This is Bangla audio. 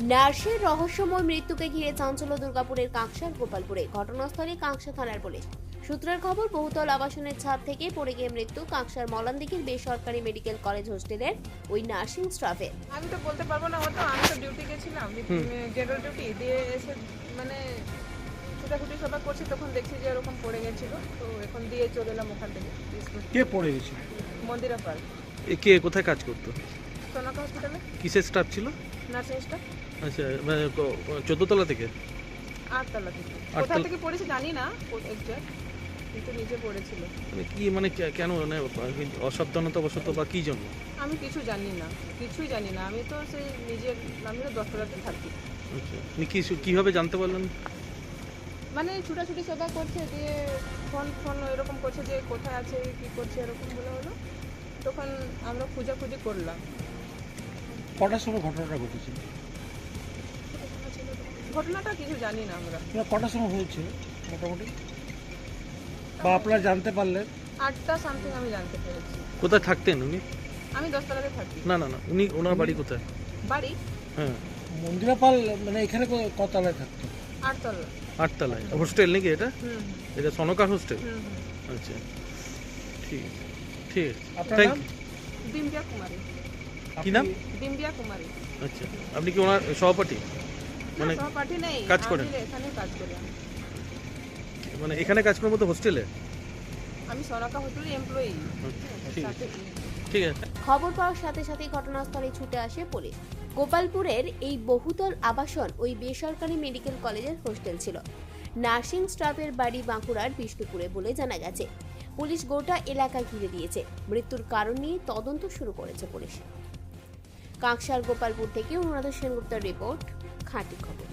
নার্সের রহস্যময় মৃত্যুকে ঘিরে চাঞ্চল্য দুর্গাপুরের কাঁকসার গোপালপুরে। ঘটনাস্থলে কাঁকসা থানার পুলিশ সূত্রের খবর, বহুতল আবাসনের ছাদ থেকে পড়ে গিয়ে মৃত্যু কাঁকসার মলানদিঘির বেসরকারি মেডিকেল কলেজ হোস্টেলের ওই নার্সিং স্টাফের। আমি তো বলতে পারবো না, আমি তো ডিউটি গেছিলাম, জেনারেল ডিউটি দিয়ে এসে মানে ছুটাছুটি সবাই করছি, তখন দেখছি যে এরকম পড়ে গেছিল, তো এখন দিয়ে চলে এলাম ওখান থেকে। কে পড়ে গেছিল? মন্দিরা পাল, কে কোথায় কাজ করতো? সোনাকা হসপিটালে কিসের স্টাফ ছিল? Nursing staff. আচ্ছা, মানে 14 তলা থেকে? 8 তলা থেকে। আট কোথা তলা- থেকে পড়েছে জানি না এক্সাক্ট, কিন্তু নিচে পড়েছিল। মানে কি, মানে কেন, মানে অসাবধানতা বশত বা কি জন্য? আমি কিছুই জানি না, আমি তো সেই নিজের, আমি তো 10 তলাতে থাকি। আচ্ছা, আপনি কিভাবে জানতে পারলেন? মানে ছুটাছুটি সবাই করছে, দিয়ে ফোন এরকম করছে যে কোথায় আছে, কি করছে, এরকম বলে হলো, তখন আমরা খোঁজাখুঁজি করলাম। কটার সময় ঘটনাটা ঘটেছিল? ঘটনাটা কিছু জানি না আমরা। কটার সময় হয়েছিল মোটামুটি, বা আপনারা জানতে পারলেন? 8টা সামথিং আমি জানতে পেরেছি। কোথায় থাকতেন উনি? আমি 10 তলাতে থাকি। না, ওনার বাড়ি কোথায়? বাড়ি হ্যাঁ, মন্দিরা পাল মানে এখানে কতলায় থাকতো? 8 তলা। 8 তলায় হোস্টেল নাকি এটা? হুম এটা সনকার হোস্টেল? হুম। আচ্ছা, ঠিক ঠিক আছে। আপনার Thank নাম? you. বিম্বিয়া কুমারী। কি নাম? বিম্বিয়া কুমারী। আচ্ছা, আপনি কি ওনার সহপাঠী? মানে না, সহপাঠী নেই, কাজ করেন? আমি এখানে কাজ করি। মানে এখানে কাজ করার মতো হোস্টেলে? আমি সোনাকা হোটেলের এমপ্লয়ি। ঠিক আছে, ঠিক আছে। খবর পাওয়ার সাথে সাথে ঘটনাস্থলে ছুটে আসে পুলিশ। গোপালপুরের এই বহুতল আবাসন ওই বেসরকারি মেডিকেল কলেজের হোস্টেল ছিল। নার্সিং স্টাফের বাড়ি বাঁকুড়ার বিষ্ণুপুরে বলে জানা গেছে। পুলিশ গোটা এলাকা ঘিরে দিয়েছে। মৃত্যুর কারণ নিয়ে তদন্ত শুরু করেছে পুলিশ। কাঁকসার গোপালপুর থেকে অনুরাধা সেনগুপ্তের রিপোর্ট, খাঁটি খবর।